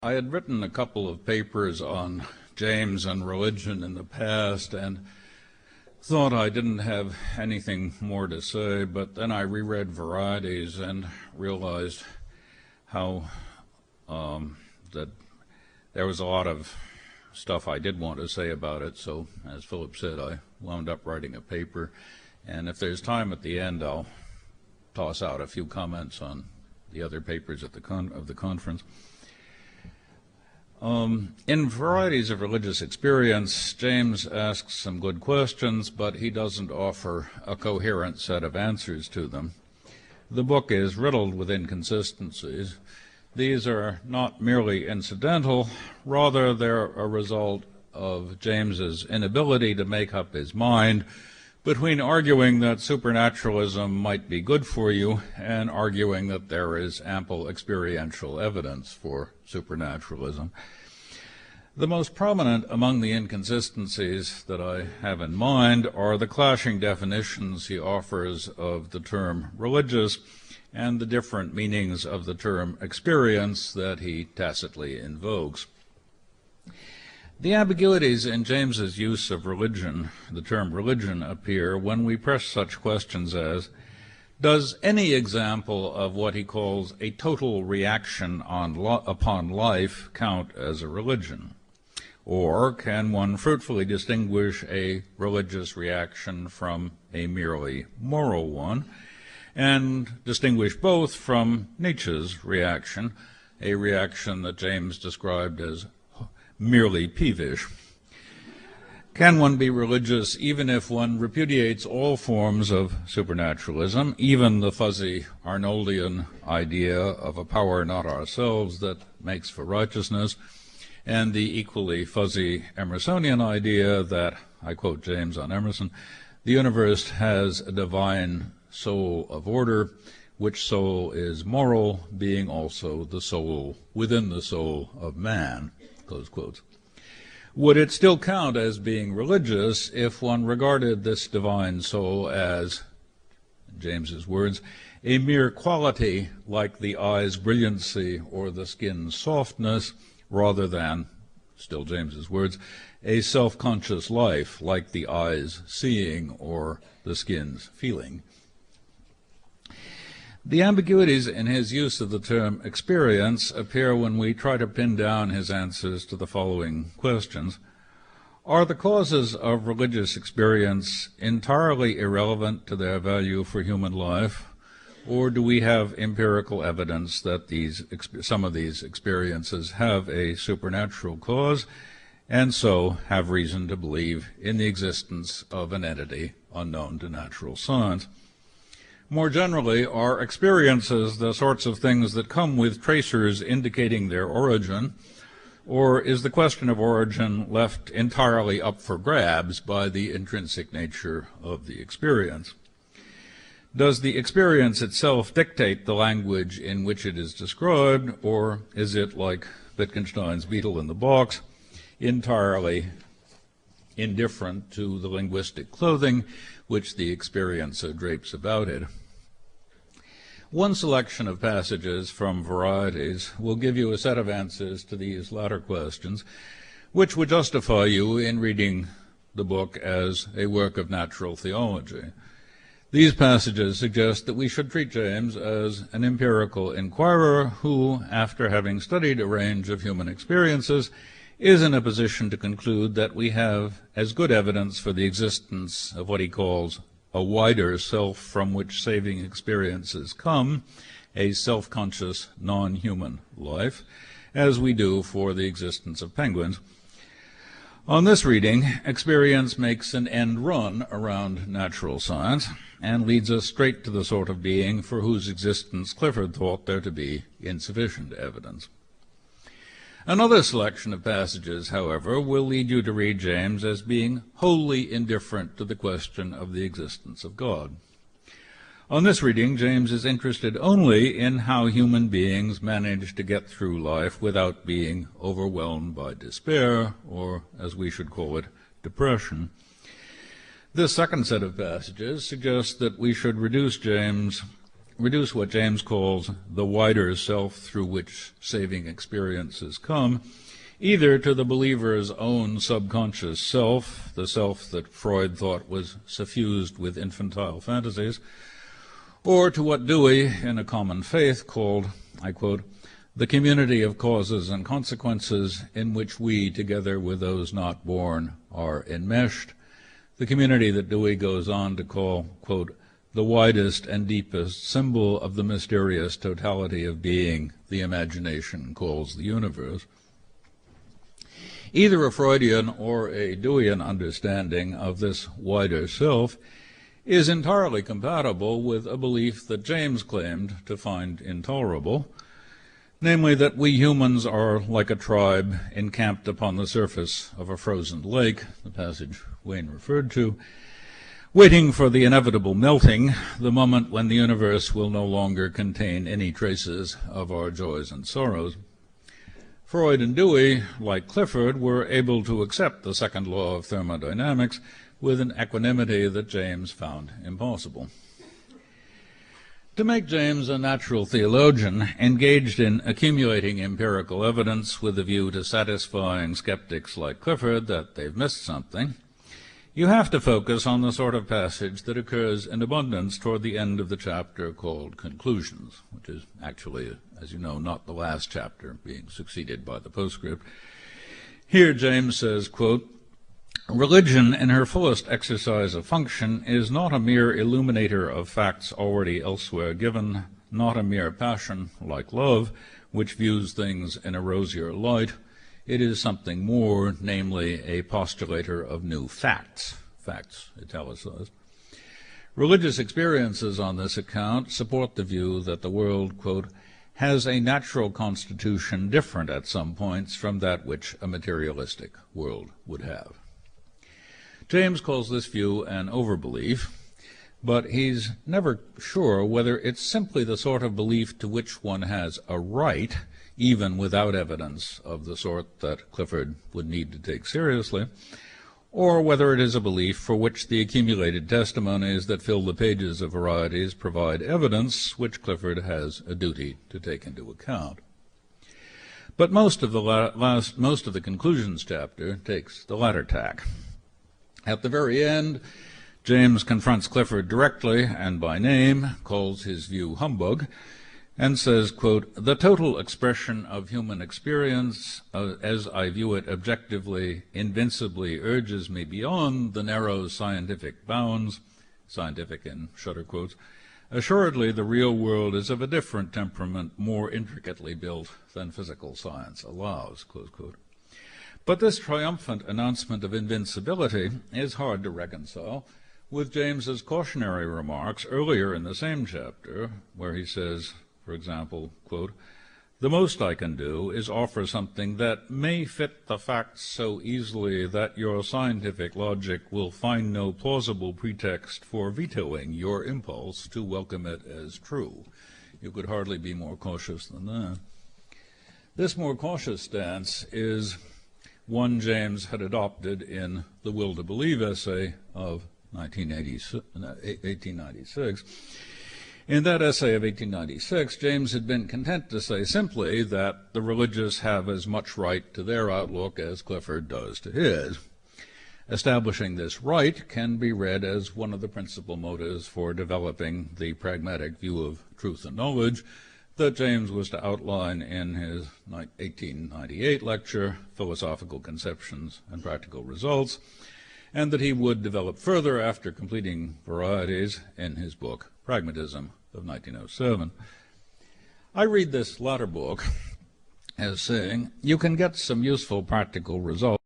I had written a couple of papers on James and religion in the past and thought I didn't have anything more to say, but then I reread Varieties and realized how that there was a lot of stuff I did want to say about it, so as Philip said, I wound up writing a paper, and if there's time at the end, I'll toss out a few comments on the other papers at the conference. In Varieties of Religious Experience, James asks some good questions, but he doesn't offer a coherent set of answers to them. The book is riddled with inconsistencies. These are not merely incidental, rather they're a result of James's inability to make up his mind between arguing that supernaturalism might be good for you and arguing that there is ample experiential evidence for supernaturalism. The most prominent among the inconsistencies that I have in mind are the clashing definitions he offers of the term religious and the different meanings of the term experience that he tacitly invokes. The ambiguities in James's use of religion, the term religion, appear when we press such questions as, does any example of what he calls a total reaction upon life count as a religion? Or can one fruitfully distinguish a religious reaction from a merely moral one, and distinguish both from Nietzsche's reaction, a reaction that James described as merely peevish? Can one be religious even if one repudiates all forms of supernaturalism, even the fuzzy Arnoldian idea of a power not ourselves that makes for righteousness, and the equally fuzzy Emersonian idea that, I quote James on Emerson, the universe has a divine soul of order, which soul is moral, being also the soul within the soul of man, close quotes. Would it still count as being religious if one regarded this divine soul as, in James's words, a mere quality like the eye's brilliancy or the skin's softness, rather than, still James's words, a self-conscious life like the eye's seeing or the skin's feeling? The ambiguities in his use of the term experience appear when we try to pin down his answers to the following questions. Are the causes of religious experience entirely irrelevant to their value for human life, or do we have empirical evidence that some of these experiences have a supernatural cause, and so have reason to believe in the existence of an entity unknown to natural science? More generally, are experiences the sorts of things that come with tracers indicating their origin, or is the question of origin left entirely up for grabs by the intrinsic nature of the experience? Does the experience itself dictate the language in which it is described, or is it, like Wittgenstein's beetle in the box, entirely indifferent to the linguistic clothing which the experiencer drapes about it? One selection of passages from Varieties will give you a set of answers to these latter questions, which would justify you in reading the book as a work of natural theology. These passages suggest that we should treat James as an empirical inquirer who, after having studied a range of human experiences, is in a position to conclude that we have as good evidence for the existence of what he calls a wider self from which saving experiences come, a self-conscious, non-human life, as we do for the existence of penguins. On this reading, experience makes an end run around natural science and leads us straight to the sort of being for whose existence Clifford thought there to be insufficient evidence. Another selection of passages, however, will lead you to read James as being wholly indifferent to the question of the existence of God. On this reading, James is interested only in how human beings manage to get through life without being overwhelmed by despair, or, as we should call it, depression. This second set of passages suggests that we should reduce James reduce what James calls the wider self through which saving experiences come, either to the believer's own subconscious self, the self that Freud thought was suffused with infantile fantasies, or to what Dewey, in A Common Faith, called, I quote, the community of causes and consequences in which we, together with those not born, are enmeshed, the community that Dewey goes on to call, quote, the widest and deepest symbol of the mysterious totality of being the imagination calls the universe. Either a Freudian or a Deweyan understanding of this wider self is entirely compatible with a belief that James claimed to find intolerable, namely that we humans are like a tribe encamped upon the surface of a frozen lake, the passage Wayne referred to, waiting for the inevitable melting, the moment when the universe will no longer contain any traces of our joys and sorrows. Freud and Dewey, like Clifford, were able to accept the second law of thermodynamics with an equanimity that James found impossible. To make James a natural theologian engaged in accumulating empirical evidence with a view to satisfying skeptics like Clifford that they've missed something, you have to focus on the sort of passage that occurs in abundance toward the end of the chapter called Conclusions, which is actually, as you know, not the last chapter, being succeeded by the postscript. Here James says, quote, religion in her fullest exercise of function is not a mere illuminator of facts already elsewhere given, not a mere passion, like love, which views things in a rosier light. It is something more, namely a postulator of new facts, facts italicized. Religious experiences on this account support the view that the world, quote, has a natural constitution different at some points from that which a materialistic world would have. James calls this view an overbelief, but he's never sure whether it's simply the sort of belief to which one has a right, even without evidence of the sort that Clifford would need to take seriously, or whether it is a belief for which the accumulated testimonies that fill the pages of Varieties provide evidence which Clifford has a duty to take into account. But most of the Conclusions chapter takes the latter tack. At the very end, James confronts Clifford directly and by name, calls his view humbug, and says, quote, the total expression of human experience, as I view it objectively, invincibly urges me beyond the narrow scientific bounds, scientific in shutter quotes. Assuredly, the real world is of a different temperament, more intricately built than physical science allows, close quote. But this triumphant announcement of invincibility is hard to reconcile with James's cautionary remarks earlier in the same chapter, where he says, for example, quote, the most I can do is offer something that may fit the facts so easily that your scientific logic will find no plausible pretext for vetoing your impulse to welcome it as true. You could hardly be more cautious than that. This more cautious stance is one James had adopted in the Will to Believe essay of 1896. In that essay of 1896, James had been content to say simply that the religious have as much right to their outlook as Clifford does to his. Establishing this right can be read as one of the principal motives for developing the pragmatic view of truth and knowledge that James was to outline in his 1898 lecture, Philosophical Conceptions and Practical Results, and that he would develop further after completing Varieties in his book, Pragmatism, of 1907. I read this latter book as saying, you can get some useful practical results